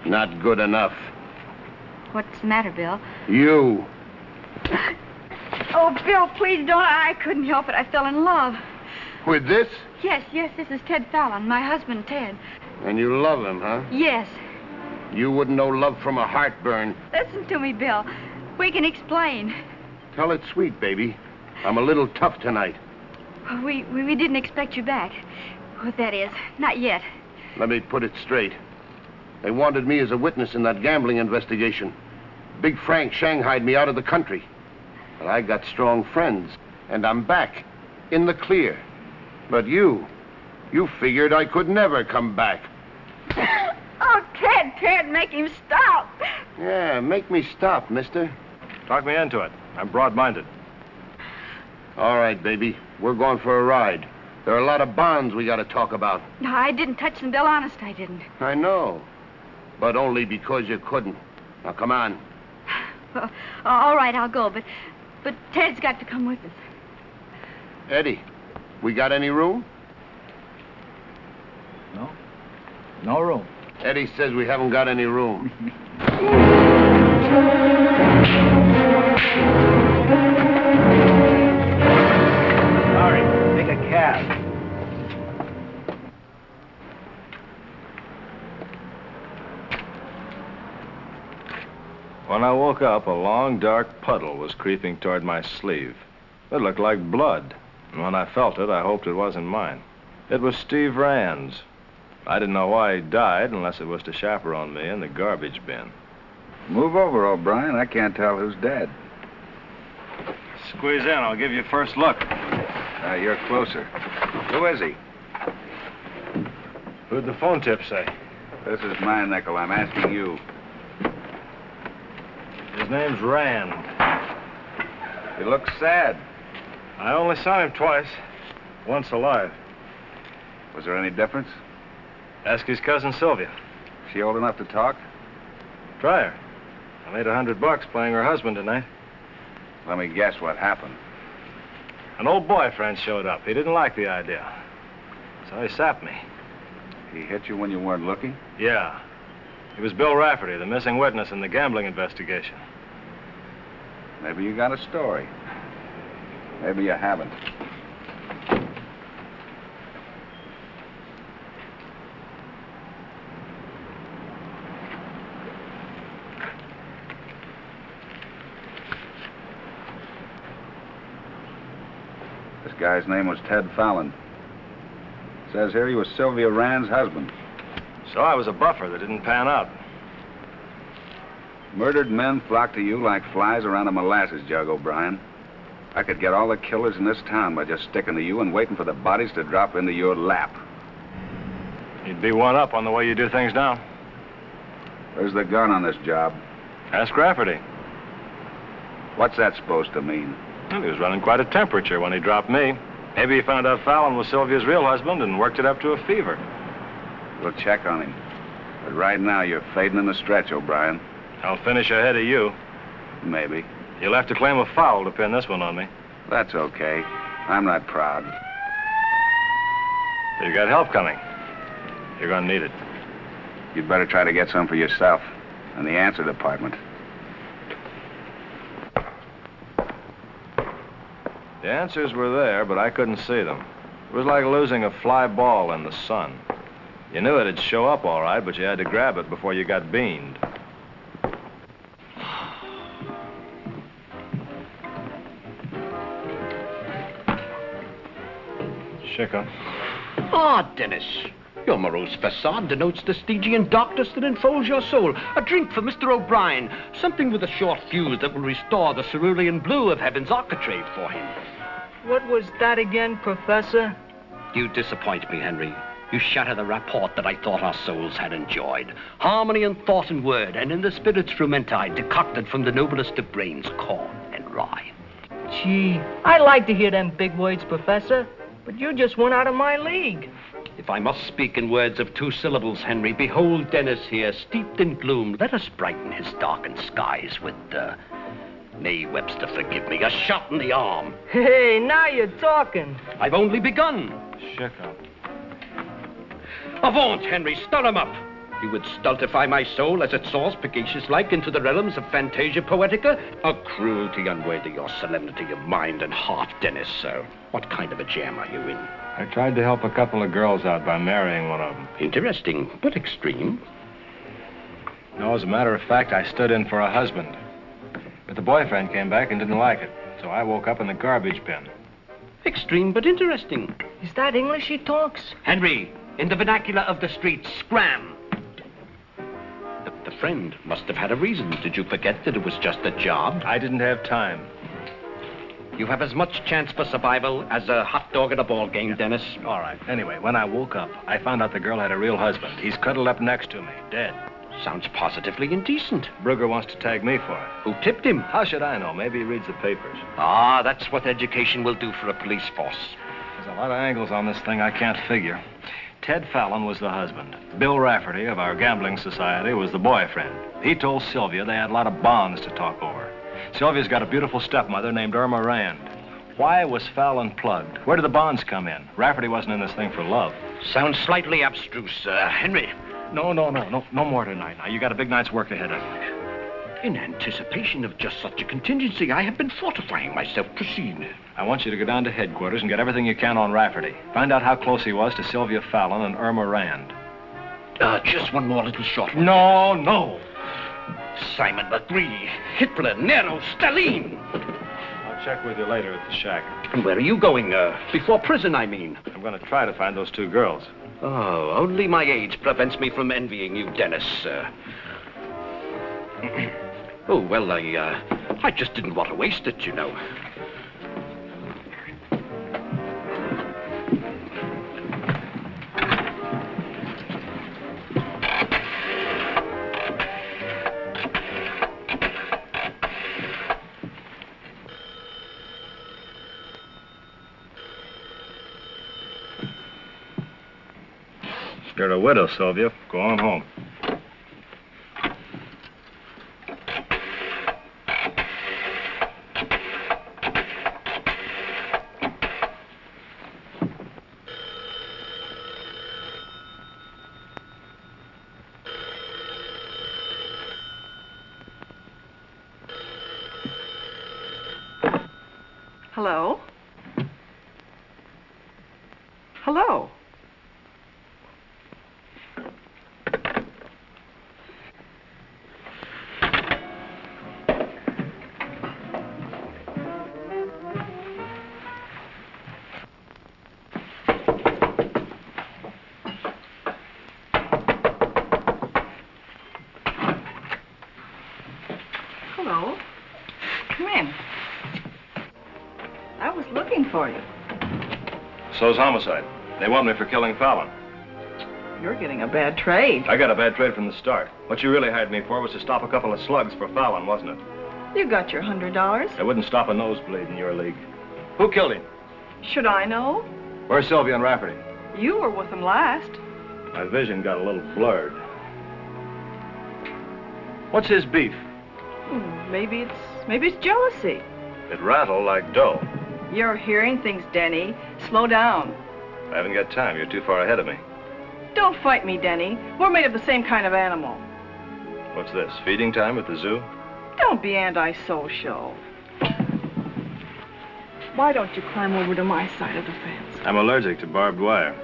Not good enough. What's the matter, Bill? You. Oh, Bill, please don't. I couldn't help it. I fell in love. With this? Yes, this is Ted Fallon, my husband, Ted. And you love him, huh? Yes. You wouldn't know love from a heartburn. Listen to me, Bill. We can explain. Tell it sweet, baby. I'm a little tough tonight. We didn't expect you back. Well, that is, not yet. Let me put it straight. They wanted me as a witness in that gambling investigation. Big Frank shanghaied me out of the country. But I got strong friends, and I'm back, in the clear. But you figured I could never come back. Oh, Ted, make him stop. Yeah, make me stop, mister. Talk me into it. I'm broad-minded. All right, baby. We're going for a ride. There are a lot of bonds we got to talk about. No, I didn't touch them, Bill. Honest, I didn't. I know. But only because you couldn't. Now, come on. Well, all right, I'll go, but Ted's got to come with us. Eddie, we got any room? No. No room. Eddie says we haven't got any room. Sorry, take a cab. When I woke up, a long, dark puddle was creeping toward my sleeve. It looked like blood. And when I felt it, I hoped it wasn't mine. It was Steve Rand's. I didn't know why he died unless it was to chaperone me in the garbage bin. Move over, O'Brien. I can't tell who's dead. Squeeze in. I'll give you first look. You're closer. Who is he? Who'd the phone tip say? This is my nickel. I'm asking you. His name's Rand. He looks sad. I only saw him twice. Once alive. Was there any difference? Ask his cousin Sylvia. She old enough to talk? Try her. I made $100 playing her husband tonight. Let me guess what happened. An old boyfriend showed up. He didn't like the idea. So he sapped me. He hit you when you weren't looking? Yeah. He was Bill Rafferty, the missing witness in the gambling investigation. Maybe you got a story. Maybe you haven't. This guy's name was Ted Fallon. Says here he was Sylvia Rand's husband. So I was a buffer that didn't pan out. Murdered men flock to you like flies around a molasses jug, O'Brien. I could get all the killers in this town by just sticking to you and waiting for the bodies to drop into your lap. You'd be one up on the way you do things now. Where's the gun on this job? Ask Rafferty. What's that supposed to mean? Well, he was running quite a temperature when he dropped me. Maybe he found out Fallon was Sylvia's real husband and worked it up to a fever. We'll check on him. But right now, you're fading in the stretch, O'Brien. I'll finish ahead of you. Maybe. You'll have to claim a foul to pin this one on me. That's okay. I'm not proud. You got help coming. You're gonna need it. You'd better try to get some for yourself in the answer department. The answers were there, but I couldn't see them. It was like losing a fly ball in the sun. You knew it'd show up all right, but you had to grab it before you got beamed. Chico. Ah, Dennis. Your morose facade denotes the Stygian darkness that enfolds your soul. A drink for Mr. O'Brien. Something with a short fuse that will restore the cerulean blue of heaven's architrave for him. What was that again, Professor? You disappoint me, Henry. You shatter the rapport that I thought our souls had enjoyed. Harmony in thought and word, and in the spirit's frumenti decocted from the noblest of brains, corn and rye. Gee, I like to hear them big words, Professor, but you just went out of my league. If I must speak in words of 2 syllables, Henry, behold Dennis here, steeped in gloom. Let us brighten his darkened skies with, nay, Webster, forgive me, a shot in the arm. Hey, now you're talking. I've only begun. Chico. Avaunt, Henry, stir him up. You would stultify my soul as it soars pagacious-like into the realms of Fantasia Poetica? A cruelty unworthy your solemnity of mind and heart, Dennis, sir. What kind of a jam are you in? I tried to help a couple of girls out by marrying one of them. Interesting, but extreme. No, as a matter of fact, I stood in for a husband. But the boyfriend came back and didn't like it, so I woke up in the garbage bin. Extreme, but interesting. Is that English he talks? Henry, in the vernacular of the streets, scram. The friend must have had a reason. Did you forget that it was just a job? I didn't have time. You have as much chance for survival as a hot dog at a ball game, Dennis. All right. Anyway, when I woke up, I found out the girl had a real husband. He's cuddled up next to me, dead. Sounds positively indecent. Brugger wants to tag me for it. Who tipped him? How should I know? Maybe he reads the papers. Ah, that's what education will do for a police force. There's a lot of angles on this thing I can't figure. Ted Fallon was the husband. Bill Rafferty of our gambling society was the boyfriend. He told Sylvia they had a lot of bonds to talk over. Sylvia's got a beautiful stepmother named Irma Rand. Why was Fallon plugged? Where did the bonds come in? Rafferty wasn't in this thing for love. Sounds slightly abstruse, Henry. No more tonight. Now, you got a big night's work ahead of you. In anticipation of just such a contingency, I have been fortifying myself. Proceed. I want you to go down to headquarters and get everything you can on Rafferty. Find out how close he was to Sylvia Fallon and Irma Rand. Just one more little short one. No. Simon McGree, Hitler, Nero, Stalin. I'll check with you later at the shack. And where are you going? Before prison, I mean. I'm going to try to find those 2 girls. Oh, only my age prevents me from envying you, Dennis. Oh, well, I just didn't want to waste it, you know. You're a widow, Sylvia. Go on home. Hello? Hello? Hello? Come in. I was looking for you. So's homicide. They want me for killing Fallon. You're getting a bad trade. I got a bad trade from the start. What you really hired me for was to stop a couple of slugs for Fallon, wasn't it? You got your $100. I wouldn't stop a nosebleed in your league. Who killed him? Should I know? Where's Sylvia and Rafferty? You were with them last. My vision got a little blurred. What's his beef? Maybe it's jealousy. It rattled like dough. You're hearing things, Denny. Slow down. I haven't got time. You're too far ahead of me. Don't fight me, Denny. We're made of the same kind of animal. What's this, feeding time at the zoo? Don't be antisocial. Why don't you climb over to my side of the fence? I'm allergic to barbed wire.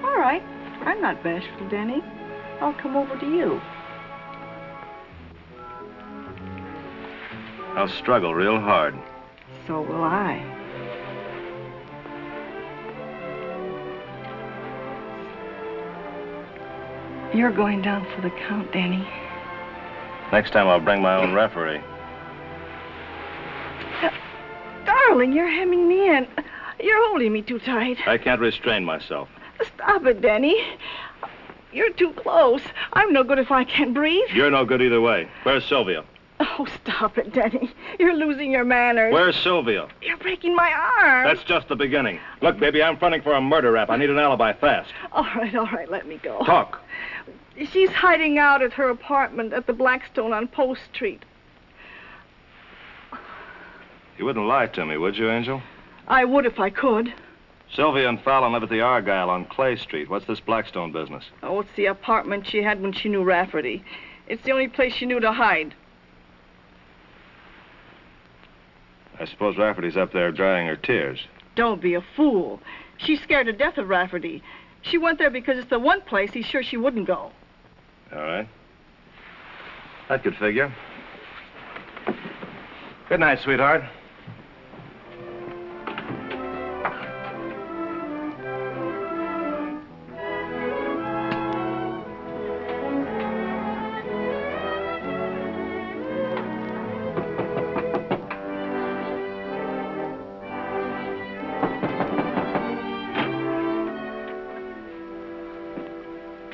All right. I'm not bashful, Denny. I'll come over to you. I'll struggle real hard. So will I. You're going down for the count, Danny. Next time I'll bring my own referee. Darling, you're hemming me in. You're holding me too tight. I can't restrain myself. Stop it, Danny. You're too close. I'm no good if I can't breathe. You're no good either way. Where's Sylvia? Oh, stop it, Danny. You're losing your manners. Where's Sylvia? You're breaking my arm. That's just the beginning. Look, baby, I'm fronting for a murder rap. I need an alibi fast. All right, let me go. Talk. She's hiding out at her apartment at the Blackstone on Post Street. You wouldn't lie to me, would you, Angel? I would if I could. Sylvia and Fallon live at the Argyle on Clay Street. What's this Blackstone business? Oh, it's the apartment she had when she knew Rafferty. It's the only place she knew to hide. I suppose Rafferty's up there drying her tears. Don't be a fool. She's scared to death of Rafferty. She went there because it's the one place he's sure she wouldn't go. All right. That could figure. Good night, sweetheart.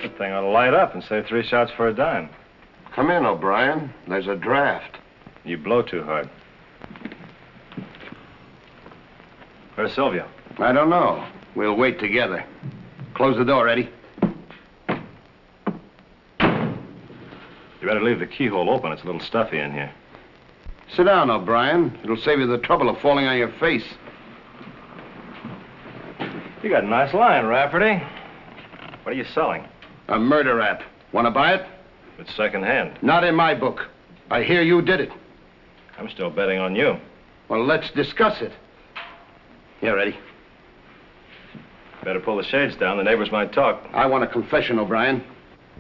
That thing ought to light up and save 3 shots for a dime. Come in, O'Brien. There's a draft. You blow too hard. Where's Sylvia? I don't know. We'll wait together. Close the door, Eddie. You better leave the keyhole open. It's a little stuffy in here. Sit down, O'Brien. It'll save you the trouble of falling on your face. You got a nice line, Rafferty. What are you selling? A murder rap. Want to buy it? It's second-hand. Not in my book. I hear you did it. I'm still betting on you. Well, let's discuss it. Here, Eddie. Better pull the shades down. The neighbors might talk. I want a confession, O'Brien.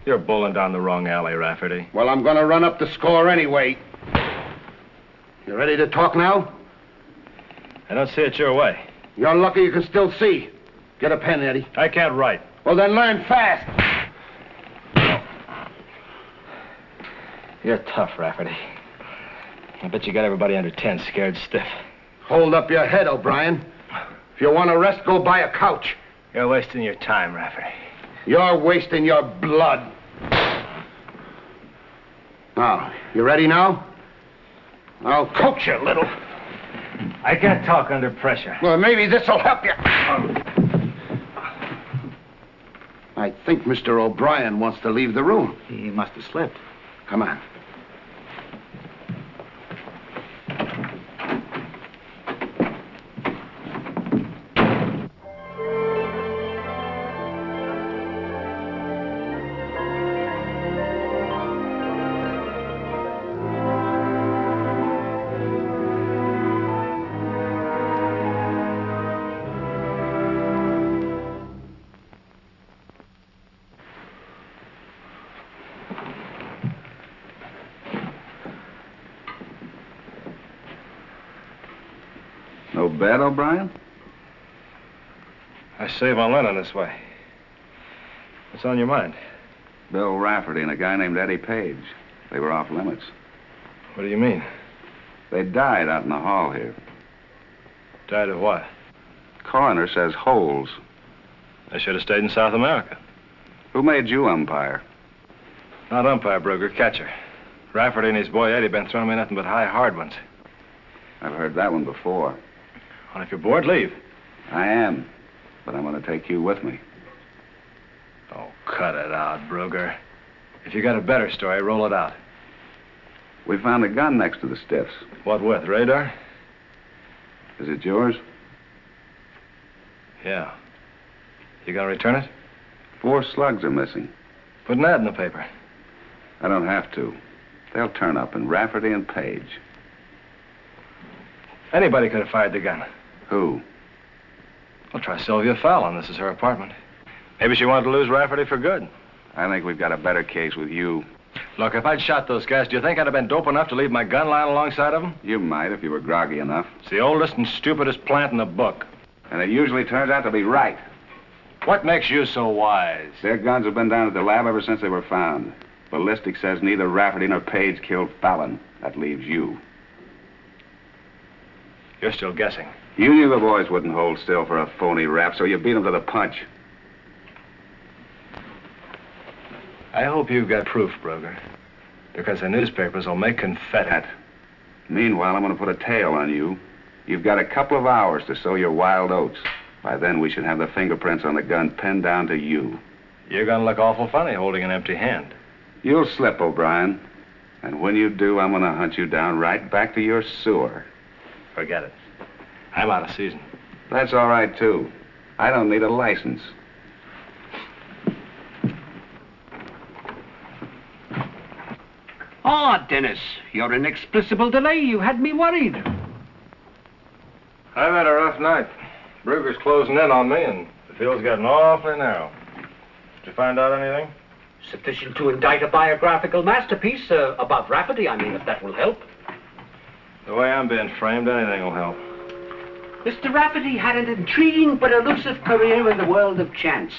You're bowling down the wrong alley, Rafferty. Well, I'm going to run up the score anyway. You ready to talk now? I don't see it your way. You're lucky you can still see. Get a pen, Eddie. I can't write. Well, then learn fast. You're tough, Rafferty. I bet you got everybody under 10 scared stiff. Hold up your head, O'Brien. If you want to rest, go buy a couch. You're wasting your time, Rafferty. You're wasting your blood. Now, you ready now? I'll coach you a little. I can't talk under pressure. Well, maybe this'll help you. I think Mr. O'Brien wants to leave the room. He must have slipped. Come on. bad, O'Brien? I save on linen this way. What's on your mind? Bill Rafferty and a guy named Eddie Page. They were off limits. What do you mean? They died out in the hall here. Died of what? Coroner says holes. I should have stayed in South America. Who made you umpire? Not umpire, Brugger, catcher. Rafferty and his boy Eddie been throwing me nothing but high hard ones. I've heard that one before. Well, if you're bored, leave. I am, but I'm going to take you with me. Oh, cut it out, Brugger. If you got a better story, roll it out. We found a gun next to the stiffs. What with, radar? Is it yours? Yeah. You gonna return it? 4 slugs are missing. Put an ad in the paper. I don't have to. They'll turn up in Rafferty and Page. Anybody could have fired the gun. Who? Well, try Sylvia Fallon. This is her apartment. Maybe she wanted to lose Rafferty for good. I think we've got a better case with you. Look, if I'd shot those guys, do you think I'd have been dope enough to leave my gun lying alongside of them? You might if you were groggy enough. It's the oldest and stupidest plant in the book. And it usually turns out to be right. What makes you so wise? Their guns have been down at the lab ever since they were found. Ballistics says neither Rafferty nor Page killed Fallon. That leaves you. You're still guessing. You knew the boys wouldn't hold still for a phony rap, so you beat them to the punch. I hope you've got proof, Brugger. Because the newspapers will make confetti. Meanwhile, I'm going to put a tail on you. You've got a couple of hours to sow your wild oats. By then, we should have the fingerprints on the gun pinned down to you. You're going to look awful funny holding an empty hand. You'll slip, O'Brien. And when you do, I'm going to hunt you down right back to your sewer. Forget it. I'm out of season. That's all right, too. I don't need a license. Ah, Dennis, your inexplicable delay. You had me worried. I've had a rough night. Brugger's closing in on me, and the field's getting awfully narrow. Did you find out anything? Sufficient to indict a biographical masterpiece about Rafferty, I mean, if that will help. The way I'm being framed, anything will help. Mr. Rafferty had an intriguing but elusive career in the world of chance,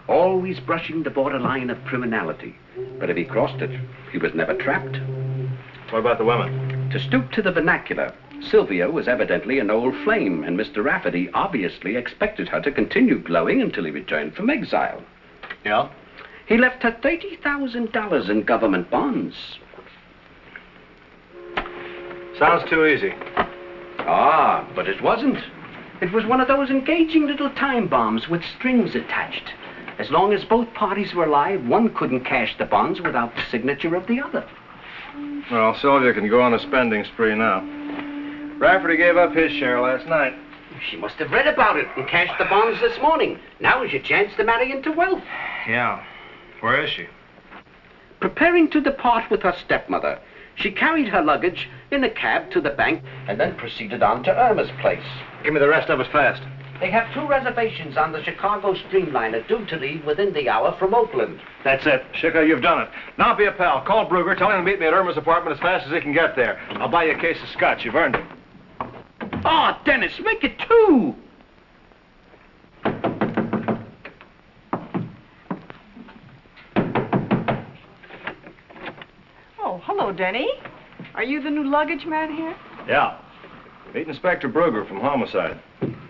always brushing the borderline of criminality. But if he crossed it, he was never trapped. What about the women? To stoop to the vernacular, Sylvia was evidently an old flame, and Mr. Rafferty obviously expected her to continue glowing until he returned from exile. Yeah? He left her $30,000 in government bonds. Sounds too easy. Ah, but it wasn't. It was one of those engaging little time bombs with strings attached. As long as both parties were alive, one couldn't cash the bonds without the signature of the other. Well, Sylvia can go on a spending spree now. Rafferty gave up his share last night. She must have read about it and cashed the bonds this morning. Now is your chance to marry into wealth. Yeah. Where is she? Preparing to depart with her stepmother, she carried her luggage in a cab to the bank and then proceeded on to Irma's place. Give me the rest of it fast. They have 2 reservations on the Chicago Streamliner due to leave within the hour from Oakland. That's it. Shika, you've done it. Now be a pal. Call Brugger. Tell him to meet me at Irma's apartment as fast as he can get there. I'll buy you a case of scotch. You've earned it. Oh, Dennis, make it 2. Oh, hello, Denny. Are you the new luggage man here? Yeah. Meet Inspector Brugger from Homicide.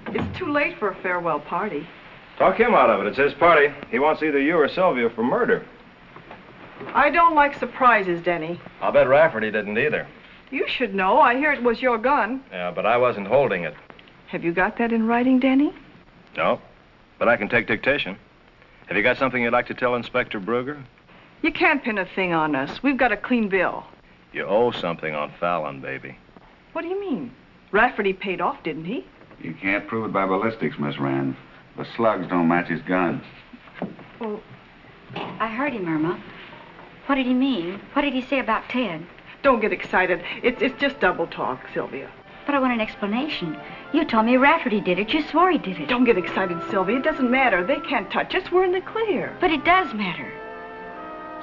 It's too late for a farewell party. Talk him out of it. It's his party. He wants either you or Sylvia for murder. I don't like surprises, Denny. I'll bet Rafferty didn't either. You should know. I hear it was your gun. Yeah, but I wasn't holding it. Have you got that in writing, Denny? No, but I can take dictation. Have you got something you'd like to tell Inspector Brugger? You can't pin a thing on us. We've got a clean bill. You owe something on Fallon, baby. What do you mean? Rafferty paid off, didn't he? You can't prove it by ballistics, Miss Rand. The slugs don't match his gun. Well, I heard him, Irma. What did he mean? What did he say about Ted? Don't get excited. It's just double talk, Sylvia. But I want an explanation. You told me Rafferty did it. You swore he did it. Don't get excited, Sylvia. It doesn't matter. They can't touch us. We're in the clear. But it does matter.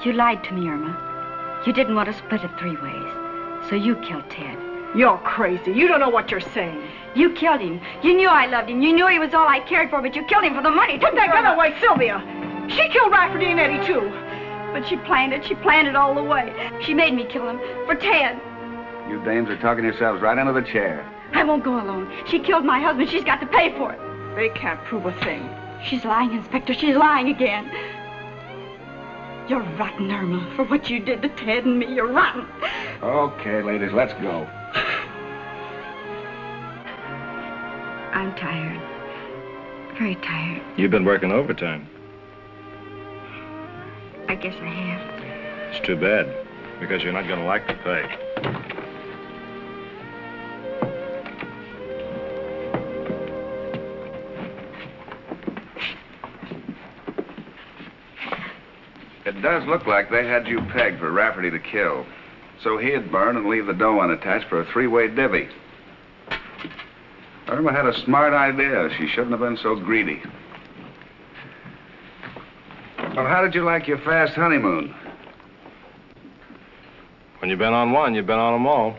You lied to me, Irma. You didn't want to split it 3 ways. So you killed Ted. You're crazy. You don't know what you're saying. You killed him. You knew I loved him. You knew he was all I cared for, but you killed him for the money. Put that gun away, Sylvia. She killed Rafferty and Eddie, too. But she planned it all the way. She made me kill him for Ted. You dames are talking yourselves right under the chair. I won't go alone. She killed my husband. She's got to pay for it. They can't prove a thing. She's lying, Inspector. She's lying again. You're rotten, Irma, for what you did to Ted and me. You're rotten. Okay, ladies, let's go. I'm tired. Very tired. You've been working overtime. I guess I have. It's too bad, because you're not going to like the pay. It does look like they had you pegged for Rafferty to kill. So he'd burn and leave the dough unattached for a three-way divvy. Irma had a smart idea. She shouldn't have been so greedy. Well, how did you like your fast honeymoon? When you've been on one, you've been on them all.